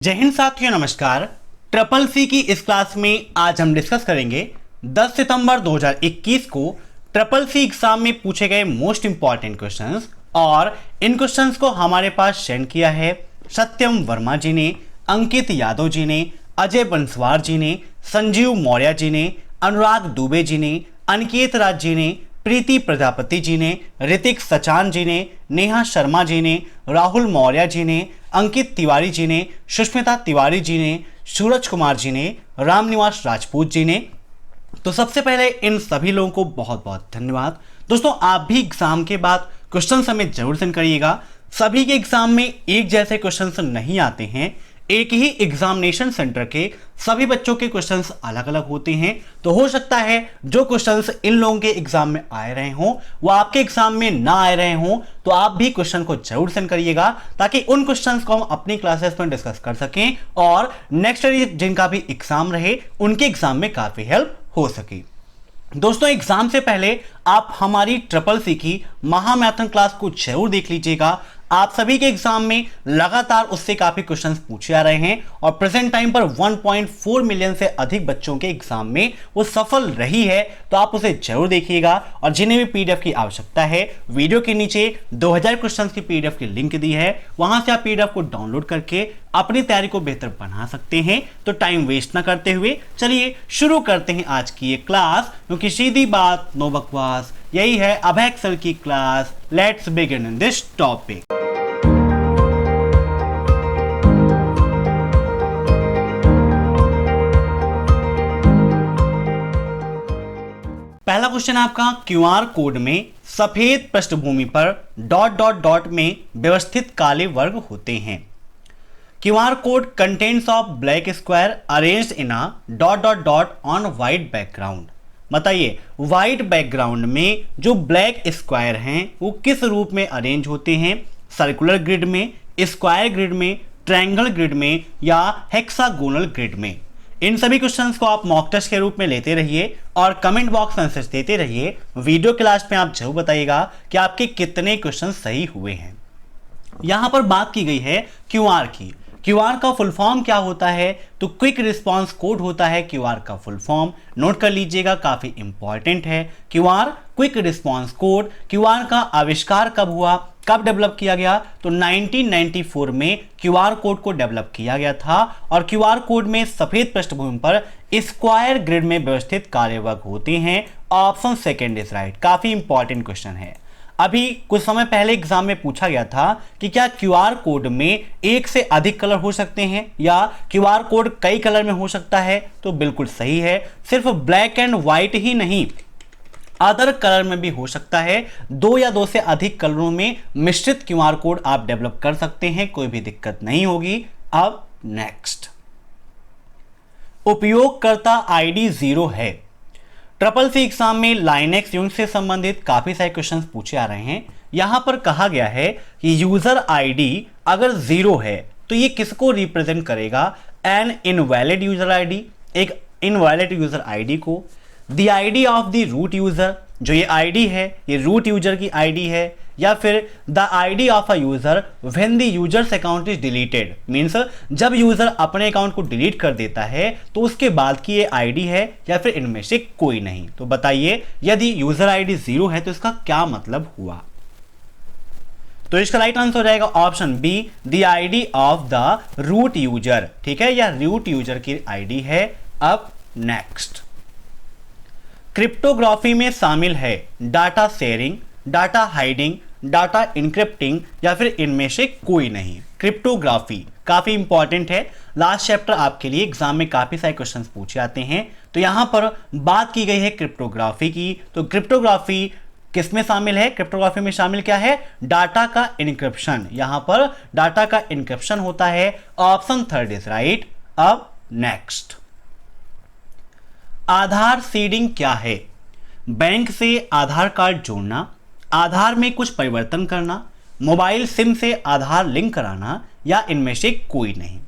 जय हिंद साथियों, नमस्कार। ट्रिपल सी की इस क्लास में आज हम डिस्कस करेंगे 10 सितंबर 2021 को ट्रिपल सी एग्जाम में पूछे गए मोस्ट इंपॉर्टेंट क्वेश्चंस। और इन क्वेश्चंस को हमारे पास सेंड किया है सत्यम वर्मा जी ने, अंकित यादव जी ने, अजय बंसवार जी ने, संजीव मौर्य जी ने, अनुराग दुबे जी ने, अनिकेत राज जी ने, प्रीति प्रजापति जी ने, ऋतिक सचान जी ने, नेहा शर्मा जी ने, राहुल मौर्य जी ने, अंकित तिवारी जी ने, सुष्मिता तिवारी जी ने, सूरज कुमार जी ने, रामनिवास राजपूत जी ने। तो सबसे पहले इन सभी लोगों को बहुत बहुत धन्यवाद। दोस्तों, आप भी एग्जाम के बाद क्वेश्चन हमें जरूर सेंड करिएगा। सभी के एग्जाम में एक जैसे क्वेश्चन नहीं आते हैं, एक ही एग्जामिनेशन सेंटर के सभी बच्चों के क्वेश्चंस अलग अलग होते हैं। तो हो सकता है जो क्वेश्चंस इन लोगों के एग्जाम में आए रहे हों वो आपके एग्जाम में ना आए रहे हों। तो आप भी क्वेश्चन को जरूर सेंड करिएगा ताकि उन क्वेश्चंस को हम अपनी क्लासेस में डिस्कस कर सकें और नेक्स्ट ईयर जिनका भी एग्जाम रहे उनके एग्जाम में काफी हेल्प हो सके। दोस्तों, एग्जाम से पहले आप हमारी ट्रिपल सी की महामैथन क्लास को जरूर देख लीजिएगा। आप सभी के एग्जाम में लगातार उससे काफी क्वेश्चंस पूछे आ रहे हैं और प्रेजेंट टाइम पर 1.4 मिलियन से अधिक बच्चों के एग्जाम में वो सफल रही है। तो आप उसे जरूर देखिएगा। और जिन्हें भी पीडीएफ की आवश्यकता है, वीडियो के नीचे 2000 क्वेश्चंस की पीडीएफ की लिंक दी है, वहां से आप पीडीएफ को डाउनलोड करके अपनी तैयारी को बेहतर बना सकते हैं। तो टाइम वेस्ट ना करते हुए चलिए शुरू करते हैं आज की ये क्लास, क्योंकि सीधी बात नो बकवास, यही है अभय सर की class. Let's begin in this topic. पहला क्वेश्चन आपका, क्यूआर कोड में सफेद पृष्ठभूमि पर डॉट डॉट डॉट में व्यवस्थित काले वर्ग होते हैं। QR code contents of black square arranged in a dot dot dot on white background. बताइए, व्हाइट बैकग्राउंड में जो ब्लैक स्क्वायर हैं वो किस रूप में अरेंज होते हैं? सर्कुलर ग्रिड में, स्क्वायर ग्रिड में, ट्रायंगल ग्रिड में या हेक्सागोनल ग्रिड में? इन सभी क्वेश्चंस को आप मॉक टेस्ट के रूप में लेते रहिए और कमेंट बॉक्स में आंसर्स देते रहिए। वीडियो के लास्ट में आप जरूर बताइएगा कि आपके कितने क्वेश्चन सही हुए हैं। यहां पर बात की गई है क्यूआर की। क्यूआर का फुल फॉर्म क्या होता है? तो क्विक रिस्पांस कोड होता है क्यूआर का फुल फॉर्म। नोट कर लीजिएगा, काफी इंपॉर्टेंट है। QR quick response code. QR का आविष्कार कब हुआ, कब डेवलप किया गया? तो 1994 में क्यूआर कोड को डेवलप किया गया था। और क्यूआर कोड में सफेद पृष्ठभूमि पर स्क्वायर ग्रिड में व्यवस्थित कार्यवर्ग होते हैं। Option second is right. काफी इंपॉर्टेंट क्वेश्चन है। अभी कुछ समय पहले एग्जाम में पूछा गया था कि क्या क्यूआर कोड में एक से अधिक कलर हो सकते हैं या क्यूआर कोड कई कलर में हो सकता है? तो बिल्कुल सही है, सिर्फ ब्लैक एंड व्हाइट ही नहीं, अदर कलर में भी हो सकता है। दो या दो से अधिक कलरों में मिश्रित क्यूआर कोड आप डेवलप कर सकते हैं, कोई भी दिक्कत नहीं होगी। अब नेक्स्ट, उपयोगकर्ता आईडी 0 है। ट्रिपल सी एग्जाम में लाइनेक्स यूनिक्स से संबंधित काफी सारे क्वेश्चंस पूछे आ रहे हैं। यहां पर कहा गया है कि यूजर आईडी अगर 0 है तो ये किसको रिप्रेजेंट करेगा? एन इनवैलिड यूजर आईडी, एक इनवैलिड यूजर आईडी को। The ID of the root user, जो ये आईडी है ये रूट यूजर की आईडी है। या फिर the ID of a user when the users account is deleted, means जब यूजर अपने अकाउंट को डिलीट कर देता है तो उसके बाद की ये आईडी है, या फिर इनमें से कोई नहीं। तो बताइए, यदि यूजर आईडी 0 है तो इसका क्या मतलब हुआ? तो इसका राइट आंसर हो जाएगा option B, the ID of the root user. ठीक है, या रूट यूजर की आईडी है। अब नेक्स्ट, क्रिप्टोग्राफी में शामिल है data sharing, data hiding, data encrypting या फिर इनमें से कोई नहीं। क्रिप्टोग्राफी काफी इंपॉर्टेंट है। लास्ट चैप्टर आपके लिए एग्जाम में काफी सारे क्वेश्चंस पूछे आते हैं। तो यहां पर बात की गई है क्रिप्टोग्राफी की। तो क्रिप्टोग्राफी किस में शामिल है? क्रिप्टोग्राफी में शामिल क्या है? डाटा का इनक्रिप्शन। यहां पर डाटा का इनक्रिप्शन होता है। Option third is right. अब नेक्स्ट, आधार सीडिंग क्या है? बैंक से आधार कार्ड जोड़ना, आधार में कुछ परिवर्तन करना, मोबाइल सिम से आधार लिंक कराना या इनमें से कोई नहीं।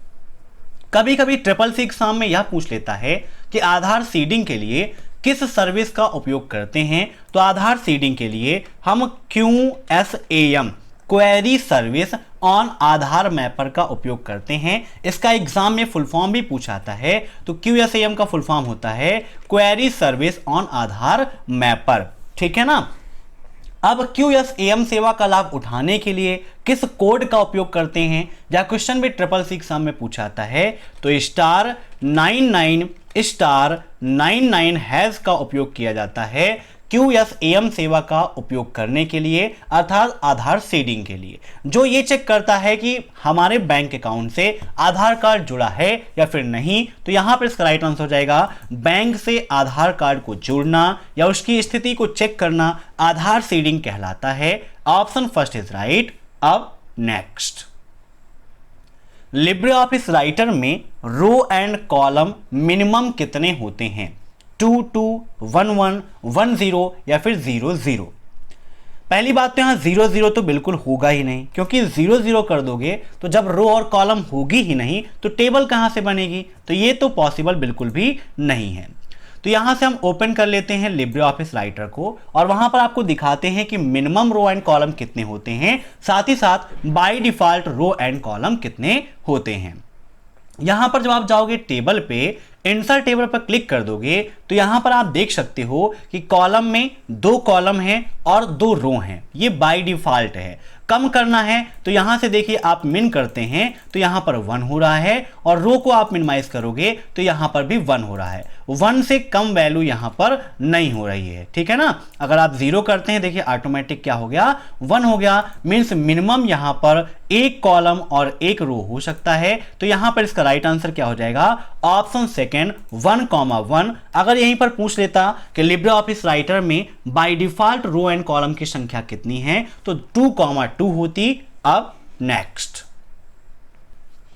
कभी कभी ट्रिपल सी एग्जाम में यह पूछ लेता है कि आधार सीडिंग के लिए किस सर्विस का उपयोग करते हैं? तो आधार सीडिंग के लिए हम QSAM query service on Aadhaar mapper का उपयोग करते हैं। इसका एग्जाम में फुल फॉर्म भी पूछा जाता है, तो QSAM का फुल फॉर्म होता है query service on Aadhaar mapper, ठीक है ना। अब QSAM सेवा का लाभ उठाने के लिए किस कोड का उपयोग करते हैं, या क्वेश्चन भी CCC एग्जाम में पूछा जाता है, तो *99*99# का उपयोग किया जाता है QSAM सेवा का उपयोग करने के लिए, अर्थात आधार सीडिंग के लिए, जो ये चेक करता है कि हमारे बैंक अकाउंट से आधार कार्ड जुड़ा है या फिर नहीं। तो यहां पर इसका राइट आंसर हो जाएगा बैंक से आधार कार्ड को जोड़ना या उसकी स्थिति को चेक करना आधार सीडिंग कहलाता है। Option first is right. अब नेक्स्ट, लिब्रे ऑफिस राइटर में रो एंड कॉलम मिनिमम कितने होते हैं, 2 2 1 1 1 0 या फिर 0 0। पहली बात तो यहां 0 0 तो बिल्कुल होगा ही नहीं, क्योंकि 0 0 कर दोगे तो जब रो और कॉलम होगी ही नहीं तो टेबल कहां से बनेगी, तो ये तो पॉसिबल बिल्कुल भी नहीं है। तो यहां से हम ओपन कर लेते हैं लिब्रे ऑफिस राइटर को और वहां पर आपको दिखाते हैं कि मिनिमम रो एंड कॉलम कितने होते हैं, साथ ही साथ by default row and column कितने होते हैं। यहां पर जब आप जाओगे टेबल पे, इंसर्ट टेबल पर क्लिक कर दोगे तो यहां पर आप देख सकते हो कि कॉलम में 2 कॉलम हैं और 2 रो हैं, ये बाय डिफॉल्ट है। कम करना है तो यहां से देखिए आप मिन करते हैं तो यहां पर 1 हो रहा है, और रो को आप मिनिमाइज करोगे तो यहां पर भी 1 हो रहा है। 1 से कम वैल्यू यहां पर नहीं हो रही है, ठीक है ना। अगर आप 0 करते हैं देखिए ऑटोमेटिक क्या हो गया, 1 हो गया, मीन्स मिनिमम यहां पर 1 कॉलम और 1 रो हो सकता है। तो यहां पर इसका राइट आंसर क्या हो जाएगा, ऑप्शन सेकेंड 1,1। अगर यहीं पर पूछ लेता कि लिब्रे ऑफिस राइटर में by default row and column की संख्या कितनी है, तो 2,2 होती। अब नेक्स्ट,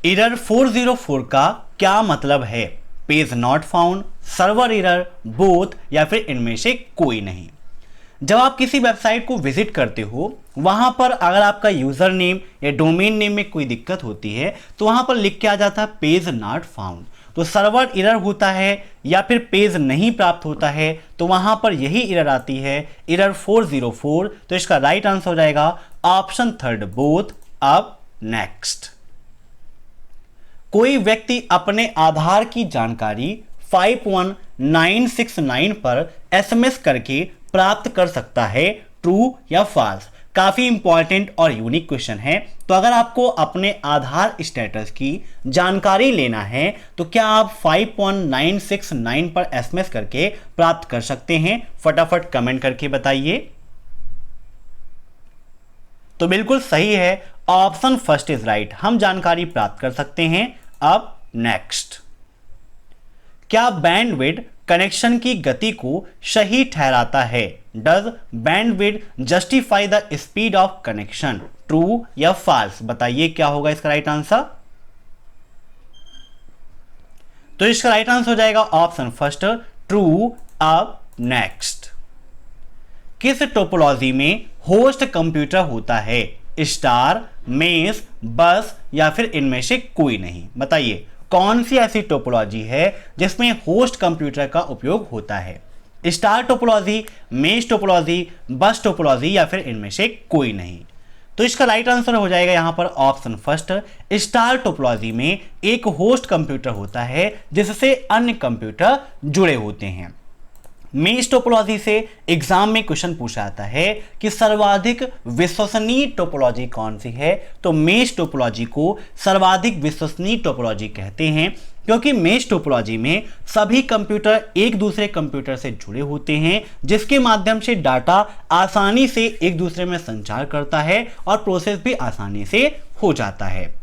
एरर 404 का क्या मतलब है, page not found, server error, both, या फिर इनमें से कोई नहीं। जब आप किसी वेबसाइट को विजिट करते हो, वहां पर अगर आपका यूजर नेम या डोमेन नेम में कोई दिक्कत होती है तो वहां पर लिख के आ जाता है पेज नॉट फाउंड, तो सर्वर एरर होता है या फिर पेज नहीं प्राप्त होता है, तो वहां पर यही एरर आती है, एरर 404। तो इसका राइट आंसर हो जाएगा ऑप्शन थर्ड बोथ। अब नेक्स्ट, कोई व्यक्ति अपने आधार की जानकारी 51969 पर SMS करके प्राप्त कर सकता है, ट्रू या फॉल्स। काफी इंपॉर्टेंट और यूनिक क्वेश्चन है। तो अगर आपको अपने आधार स्टेटस की जानकारी लेना है तो क्या आप 51969 पर SMS करके प्राप्त कर सकते हैं, फटाफट कमेंट करके बताइए। तो बिल्कुल सही है, ऑप्शन फर्स्ट इज राइट, हम जानकारी प्राप्त कर सकते हैं। अब नेक्स्ट, क्या बैंडविड्थ कनेक्शन की गति को सही ठहराता है, does bandwidth justify the speed of connection, true या फॉल्स, बताइए क्या होगा इसका राइट आंसर। तो इसका राइट आंसर हो जाएगा ऑप्शन फर्स्ट, ट्रू। अब नेक्स्ट, किस टोपोलॉजी में होस्ट कंप्यूटर होता है, स्टार, मेस, बस, या फिर इनमें से कोई नहीं, बताइए कौन सी ऐसी टोपोलॉजी है जिसमें होस्ट कंप्यूटर का उपयोग होता है, स्टार टोपोलॉजी, मेश टोपोलॉजी, बस टोपोलॉजी, या फिर इनमें से कोई नहीं। तो इसका राइट आंसर हो जाएगा यहां पर ऑप्शन फर्स्ट, स्टार टोपोलॉजी में एक होस्ट कंप्यूटर होता है जिससे अन्य कंप्यूटर जुड़े होते हैं। मेश टोपोलॉजी से एग्जाम में क्वेश्चन पूछा जाता है कि सर्वाधिक विश्वसनीय टोपोलॉजी कौन सी है, तो मेश टोपोलॉजी को सर्वाधिक विश्वसनीय टोपोलॉजी कहते हैं, क्योंकि मेश टोपोलॉजी में सभी कंप्यूटर एक दूसरे कंप्यूटर से जुड़े होते हैं, जिसके माध्यम से डाटा आसानी से एक दूसरे में संचार करता है और प्रोसेस भी आसानी से हो जाता है।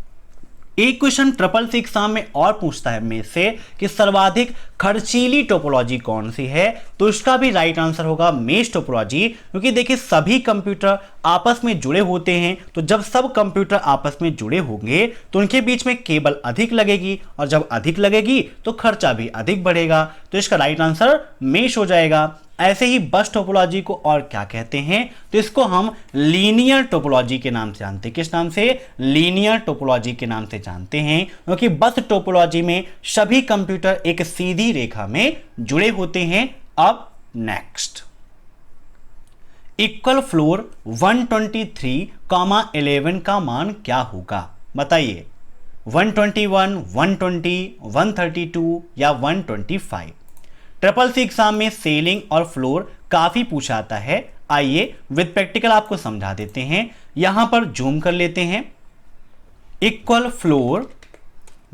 एक क्वेश्चन CCC एग्जाम में और पूछता है मेश से कि सर्वाधिक खर्चीली टोपोलॉजी कौन सी है, तो इसका भी राइट आंसर होगा मेश टोपोलॉजी, क्योंकि देखिए सभी कंप्यूटर आपस में जुड़े होते हैं, तो जब सब कंप्यूटर आपस में जुड़े होंगे तो उनके बीच में केबल अधिक लगेगी, और जब अधिक लगेगी तो खर्चा भी अधिक बढ़ेगा। तो इसका राइट आंसर मेश हो जाएगा। ऐसे ही बस टोपोलॉजी को और क्या कहते हैं, तो इसको हम लीनियर टोपोलॉजी के नाम से जानते हैं। किस नाम से, लीनियर टोपोलॉजी के नाम से जानते हैं, क्योंकि बस टोपोलॉजी में सभी कंप्यूटर एक सीधी रेखा में जुड़े होते हैं। अब नेक्स्ट, इक्वल फ्लोर 123,11 का मान क्या होगा? बताइए 121, 120, 132 या 125। ट्रिपल सी एग्जाम में सेलिंग और फ्लोर काफी पूछा आता है। आइए विद प्रैक्टिकल आपको समझा देते हैं। यहां पर जूम कर लेते हैं। Equal floor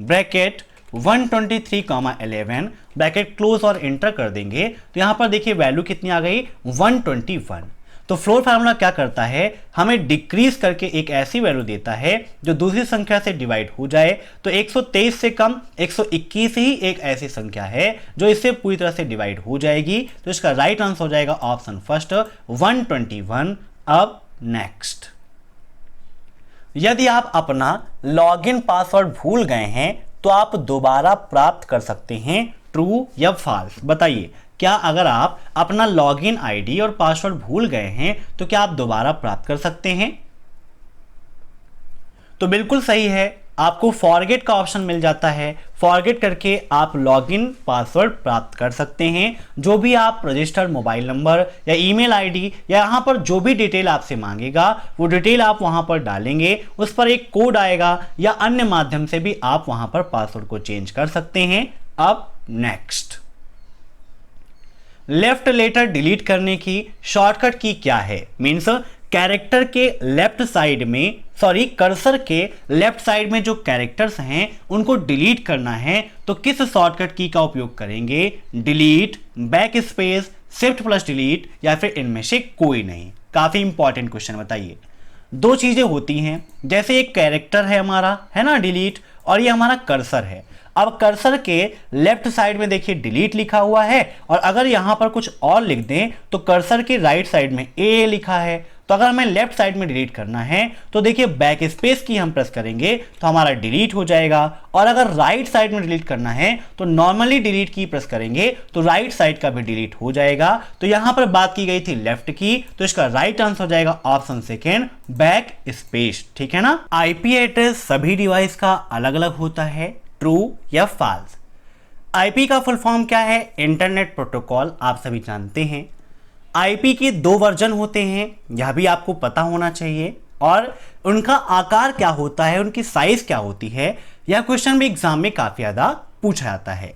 bracket 123,11 bracket close और एंटर कर देंगे तो यहां पर देखिए वैल्यू कितनी आ गई 121। तो फ्लोर फार्मूला क्या करता है, हमें डिक्रीज करके एक ऐसी वैल्यू देता है जो दूसरी संख्या से डिवाइड हो जाए। तो 123 से कम 121 ही एक ऐसी संख्या है जो इससे पूरी तरह से डिवाइड हो जाएगी। तो इसका राइट आंसर हो जाएगा ऑप्शन फर्स्ट 121। अब नेक्स्ट, यदि आप अपना लॉगिन पासवर्ड भूल गए हैं तो आप दोबारा प्राप्त कर सकते हैं, ट्रू या फॉल्स? बताइए, क्या अगर आप अपना लॉगिन आईडी और पासवर्ड भूल गए हैं तो क्या आप दोबारा प्राप्त कर सकते हैं? तो बिल्कुल सही है, आपको फॉरगेट का ऑप्शन मिल जाता है। फॉरगेट करके आप लॉगिन पासवर्ड प्राप्त कर सकते हैं। जो भी आप रजिस्टर्ड मोबाइल नंबर या ईमेल आईडी या यहाँ पर जो भी डिटेल आपसे मांगेगा वो डिटेल आप वहाँ पर डालेंगे, उस पर एक कोड आएगा या अन्य माध्यम से भी आप वहाँ पर पासवर्ड को चेंज कर सकते हैं। अब नेक्स्ट, लेफ्ट लेटर डिलीट करने की शॉर्टकट की क्या है? मीन्स कैरेक्टर के लेफ्ट साइड में, सॉरी कर्सर के लेफ्ट साइड में जो कैरेक्टर्स हैं उनको डिलीट करना है तो किस शॉर्टकट की का उपयोग करेंगे? Delete, back space, shift plus delete या फिर इनमें से कोई नहीं? काफी इंपॉर्टेंट क्वेश्चन। बताइए, दो चीजें होती हैं, जैसे एक कैरेक्टर है हमारा, है ना, डिलीट, और ये हमारा कर्सर है। अब कर्सर के लेफ्ट साइड में देखिए डिलीट लिखा हुआ है और अगर यहां पर कुछ और लिख दें तो कर्सर के राइट साइड में ए लिखा है। तो अगर हमें लेफ्ट साइड में डिलीट करना है तो देखिए बैक स्पेस की हम प्रेस करेंगे तो हमारा डिलीट हो जाएगा, और अगर राइट साइड में डिलीट करना है तो नॉर्मली डिलीट की प्रेस करेंगे तो राइट साइड का भी डिलीट हो जाएगा। तो यहां पर बात की गई थी लेफ्ट की, तो इसका राइट आंसर हो जाएगा ऑप्शन सेकेंड, बैक स्पेस। ठीक है ना? आईपी एड्रेस सभी डिवाइस का अलग अलग होता है, ट्रू या फॉल्स? आईपी का फुल फॉर्म क्या है? इंटरनेट प्रोटोकॉल, आप सभी जानते हैं। आईपी के दो वर्जन होते हैं, यह भी आपको पता होना चाहिए, और उनका आकार क्या होता है, उनकी साइज क्या होती है, यह क्वेश्चन भी एग्जाम में काफी ज्यादा पूछा जाता है।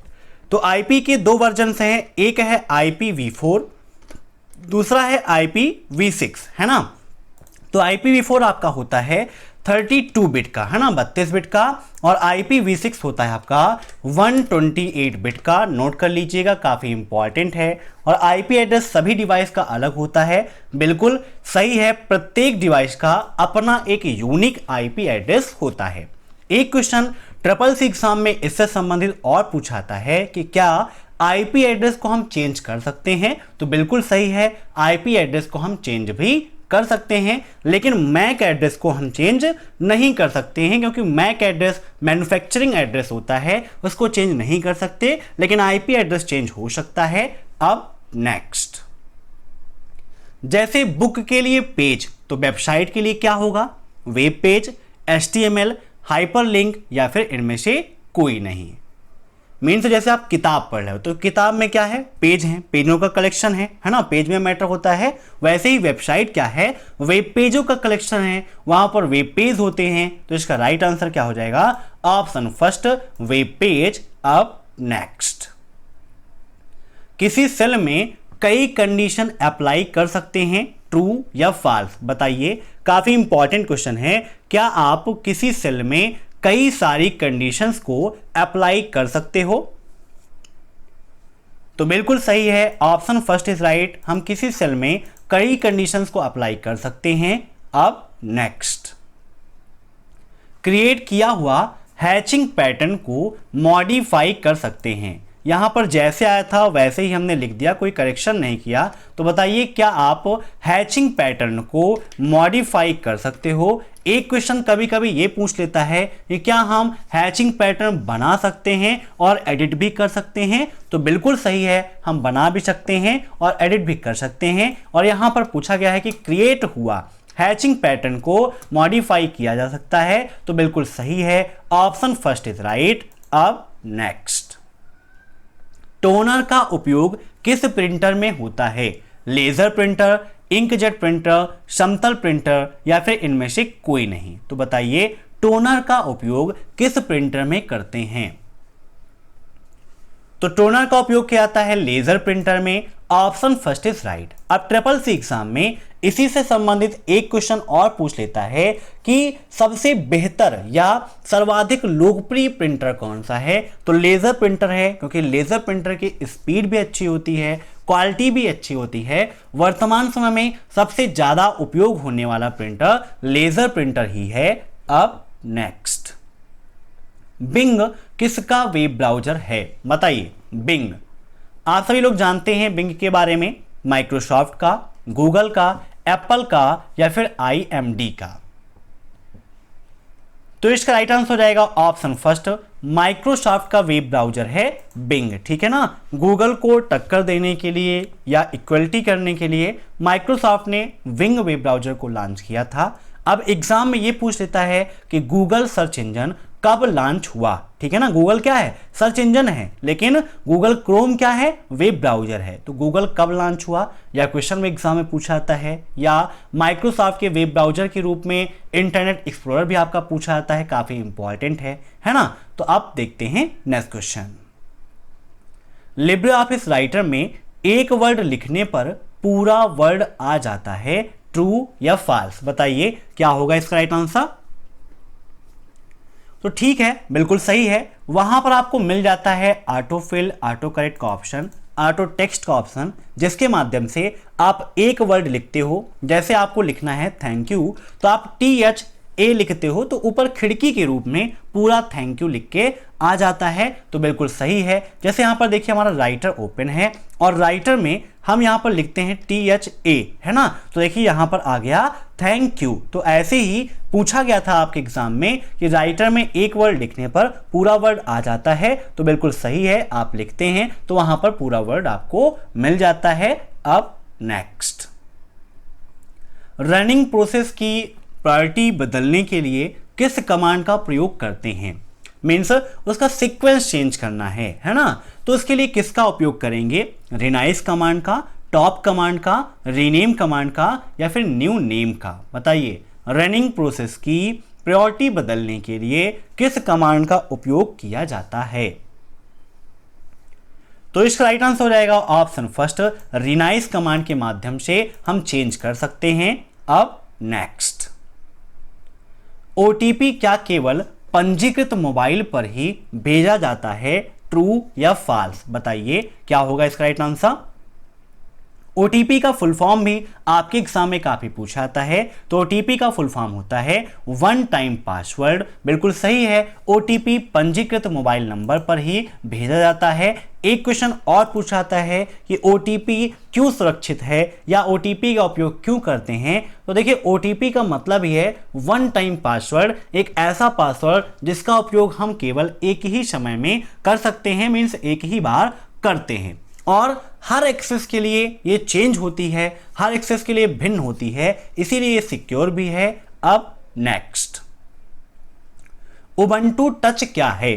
तो आईपी के दो वर्जन हैं, एक है IPv4, दूसरा है IPv6, है ना? तो IPv4 आपका होता है 32 बिट का, है ना, 32 बिट का, और IPv6 होता है आपका 128 बिट का। नोट कर लीजिएगा, काफी इंपॉर्टेंट है। और आईपी एड्रेस सभी डिवाइस का अलग होता है, बिल्कुल सही है, प्रत्येक डिवाइस का अपना एक यूनिक आईपी एड्रेस होता है। एक क्वेश्चन ट्रिपल सी एग्जाम में इससे संबंधित और पूछाता है कि क्या आईपी एड्रेस को हम चेंज कर सकते हैं? तो बिल्कुल सही है, आईपी एड्रेस को हम चेंज भी कर सकते हैं, लेकिन मैक एड्रेस को हम चेंज नहीं कर सकते हैं, क्योंकि मैक एड्रेस मैन्युफैक्चरिंग एड्रेस होता है, उसको चेंज नहीं कर सकते, लेकिन आईपी एड्रेस चेंज हो सकता है। अब नेक्स्ट, जैसे बुक के लिए पेज, तो वेबसाइट के लिए क्या होगा? वेब पेज, HTML, हाइपरलिंक या फिर इनमें से कोई नहीं। मीन्स जैसे आप किताब पढ़ रहे हो तो किताब में क्या है? पेज है, पेजों का कलेक्शन है ना, पेज में मैटर होता है। वैसे ही वेबसाइट क्या है? वेब पेजों का कलेक्शन है, वहां पर वेब पेज होते हैं। तो इसका राइट आंसर क्या हो जाएगा? Option first, web page. अब नेक्स्ट, किसी सेल में कई कंडीशन अप्लाई कर सकते हैं, ट्रू या फॉल्स? बताइए, काफी इंपॉर्टेंट क्वेश्चन है। क्या आप किसी सेल में कई सारी कंडीशंस को अप्लाई कर सकते हो? तो बिल्कुल सही है, ऑप्शन फर्स्ट इज राइट, हम किसी सेल में कई कंडीशंस को अप्लाई कर सकते हैं। अब नेक्स्ट, क्रिएट किया हुआ हैचिंग पैटर्न को मॉडिफाई कर सकते हैं। यहां पर जैसे आया था वैसे ही हमने लिख दिया, कोई करेक्शन नहीं किया। तो बताइए, क्या आप हैचिंग पैटर्न को मॉडिफाई कर सकते हो? एक क्वेश्चन कभी कभी ये पूछ लेता है कि क्या हम हैचिंग पैटर्न बना सकते हैं और एडिट भी कर सकते हैं? तो बिल्कुल सही है, हम बना भी सकते हैं और एडिट भी कर सकते हैं। और यहां पर पूछा गया है कि क्रिएट हुआ हैचिंग पैटर्न को मॉडिफाई किया जा सकता है, तो बिल्कुल सही है, ऑप्शन फर्स्ट इज राइट। अब नेक्स्ट, टोनर का उपयोग किस प्रिंटर में होता है? लेजर प्रिंटर, इंकजेट प्रिंटर, समतल प्रिंटर या फिर इनमें से कोई नहीं। तो बताइए टोनर का उपयोग किस प्रिंटर में करते हैं? तो टोनर का उपयोग किया जाता है लेजर प्रिंटर में। Option first is right. अब ट्रिपल सी एग्जाम में इसी से संबंधित एक क्वेश्चन और पूछ लेता है कि सबसे बेहतर या सर्वाधिक लोकप्रिय प्रिंटर कौन सा है? तो लेजर प्रिंटर है, क्योंकि लेजर प्रिंटर की स्पीड भी अच्छी होती है, क्वालिटी भी अच्छी होती है। वर्तमान समय में सबसे ज्यादा उपयोग होने वाला प्रिंटर लेजर प्रिंटर ही है। अब नेक्स्ट, बिंग किसका वेब ब्राउजर है? बताइए। बिंग आप सभी लोग जानते हैं बिंग के बारे में, माइक्रोसॉफ्ट का, गूगल का, एप्पल का या फिर IMD का। तो इसका राइट आंसर हो जाएगा ऑप्शन फर्स्ट, माइक्रोसॉफ्ट का वेब ब्राउजर है बिंग। ठीक है ना, गूगल को टक्कर देने के लिए या इक्वलिटी करने के लिए माइक्रोसॉफ्ट ने बिंग वेब ब्राउजर को लॉन्च किया था। अब एग्जाम में ये पूछ लेता है कि गूगल सर्च इंजन कब लॉन्च हुआ? ठीक है ना, गूगल क्या है? सर्च इंजन है, लेकिन गूगल क्रोम क्या है? वेब ब्राउजर है। तो गूगल कब लॉन्च हुआ, या क्वेश्चन में एग्जाम में पूछा जाता है, या माइक्रोसॉफ्ट के वेब ब्राउजर के रूप में इंटरनेट एक्सप्लोरर भी आपका पूछा जाता है, काफी इंपॉर्टेंट है ना। तो आप देखते हैं next question. Libre office Writer में एक वर्ड लिखने पर पूरा वर्ड आ जाता है, ट्रू या फॉल्स? बताइए क्या होगा इसका राइट आंसर? तो ठीक है, बिल्कुल सही है। वहां पर आपको मिल जाता है ऑटो फिल, ऑटो करेक्ट का ऑप्शन, ऑटो टेक्स्ट का ऑप्शन, जिसके माध्यम से आप एक वर्ड लिखते हो। जैसे आपको लिखना है थैंक यू, तो आप THA लिखते हो, तो ऊपर खिड़की के रूप में पूरा थैंक यू लिख के आ जाता है। तो बिल्कुल सही है। जैसे यहाँ पर देखिए हमारा राइटर ओपन है और राइटर में हम यहाँ पर लिखते हैं THA, है ना। तो देखिए यहाँ पर आ गया थैंक यू। तो ऐसे ही पूछा गया था आपके एग्जाम में कि राइटर में एक वर्ड लिखने पर पूरा वर्ड आ जाता है। तो बिल्कुल सही है, आप लिखते हैं तो वहां पर पूरा वर्ड आपको मिल जाता है। अब नेक्स्ट, रनिंग प्रोसेस की प्रायोरिटी बदलने के लिए किस कमांड का प्रयोग करते हैं? मीन्स उसका सीक्वेंस चेंज करना है ना। तो इसके लिए किसका उपयोग करेंगे? रिनाइज कमांड का, टॉप कमांड का, रीनेम कमांड का या फिर न्यू नेम का? बताइए रनिंग प्रोसेस की प्रायोरिटी बदलने के लिए किस कमांड का उपयोग किया जाता है? तो इसका राइट आंसर हो जाएगा ऑप्शन फर्स्ट, रिनाइज कमांड के माध्यम से हम चेंज कर सकते हैं। अब नेक्स्ट, OTP क्या केवल पंजीकृत मोबाइल पर ही भेजा जाता है, ट्रू या फॉल्स? बताइए क्या होगा इसका राइट आंसर? OTP का फुल फॉर्म भी आपके एग्जाम में काफी पूछा जाता है। तो OTP का फुल फॉर्म होता है वन टाइम पासवर्ड। बिल्कुल सही है, OTP पंजीकृत मोबाइल नंबर पर ही भेजा जाता है। एक क्वेश्चन और पूछा जाता है कि OTP क्यों सुरक्षित है या OTP का उपयोग क्यों करते हैं? तो देखिए OTP का मतलब ही है वन टाइम पासवर्ड, एक ऐसा पासवर्ड जिसका उपयोग हम केवल एक ही समय में कर सकते हैं, मीन्स एक ही बार करते हैं, और हर एक्सेस के लिए ये चेंज होती है, हर एक्सेस के लिए भिन्न होती है, इसीलिए ये सिक्योर भी है। अब नेक्स्ट, उबंटू टच क्या है?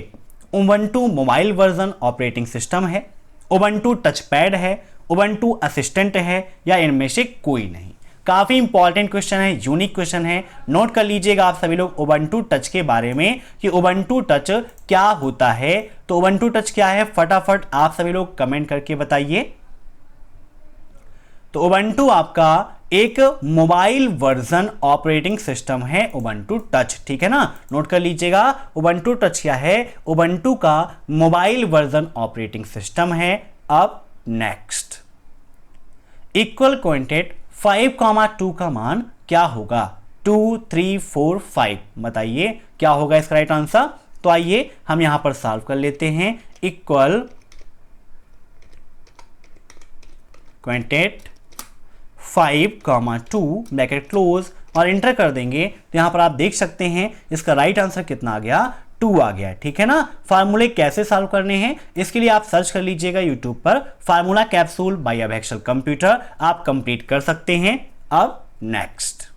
Ubuntu mobile version operating system है, उबंटू टच पैड है, उबंटू असिस्टेंट है या इनमें से कोई नहीं? काफी इंपॉर्टेंट क्वेश्चन है, यूनिक क्वेश्चन है, नोट कर लीजिएगा आप सभी लोग उबंटू टच के बारे में कि उबंटू टच क्या होता है। तो उबंटू टच क्या है, फटाफट आप सभी लोग कमेंट करके बताइए। तो उबंटू आपका एक मोबाइल वर्जन ऑपरेटिंग सिस्टम है, उबंटू टच। ठीक है ना, नोट कर लीजिएगा उबंटू टच क्या है, उबंटू का मोबाइल वर्जन ऑपरेटिंग सिस्टम है। अब नेक्स्ट, इक्वल क्वांटिटी 5,2 का मान क्या होगा? 2, 3, 4, 5? बताइए क्या होगा इसका राइट आंसर? तो आइए हम यहां पर सॉल्व कर लेते हैं। इक्वल क्वांटिटी 5,2 ब्रैकेट क्लोज और इंटर कर देंगे तो यहां पर आप देख सकते हैं इसका राइट आंसर कितना आ गया? 2 आ गया। ठीक है ना। फार्मूले कैसे सॉल्व करने हैं इसके लिए आप सर्च कर लीजिएगा यूट्यूब पर, फार्मूला कैप्सूल बाय अबैक्सल कंप्यूटर, आप कंप्लीट कर सकते हैं। अब नेक्स्ट,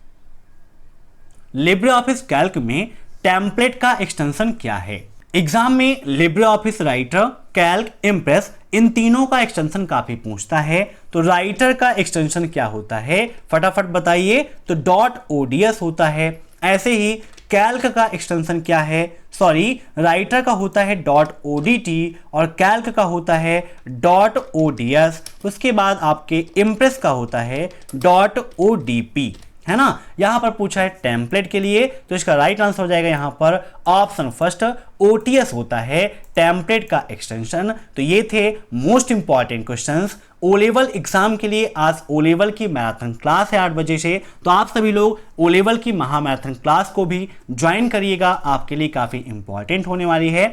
लिब्रे ऑफिस कैल्क में टेम्पलेट का एक्सटेंशन क्या है? एग्जाम में Libre office Writer, Calc, Impress इन तीनों का एक्सटेंशन काफी पूछता है। तो राइटर का एक्सटेंशन क्या होता है फटाफट बताइए। तो .ods होता है। ऐसे ही कैल्क का एक्सटेंशन क्या है, सॉरी राइटर का होता है .odt और कैल्क का होता है .ods। उसके बाद आपके इम्प्रेस का होता है .odp, है ना। यहां पर पूछा है टेम्पलेट के लिए, तो इसका राइट आंसर हो जाएगा यहां पर ऑप्शन फर्स्ट, OTS होता है टेम्पलेट का एक्सटेंशन। तो ये थे most important questions O level exam के लिए। आज ओ लेवल की मैराथन क्लास है 8 बजे से, तो आप सभी लोग ओ लेवल की महा मैराथन क्लास को भी ज्वाइन करिएगा, आपके लिए काफी इंपॉर्टेंट होने वाली है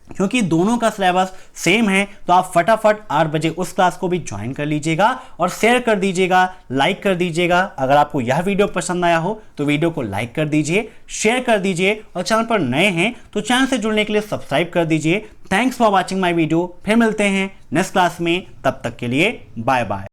क्योंकि दोनों का सिलेबस सेम है। तो आप फटाफट 8 बजे उस क्लास को भी ज्वाइन कर लीजिएगा और शेयर कर दीजिएगा, लाइक कर दीजिएगा। अगर आपको यह वीडियो पसंद आया हो तो वीडियो को लाइक कर दीजिए, शेयर कर दीजिए और चैनल पर नए हैं तो चैनल से जुड़ने के लिए सब्सक्राइब कर दीजिए। Thanks for watching my video. फिर मिलते हैं नेक्स्ट क्लास में, तब तक के लिए बाय बाय।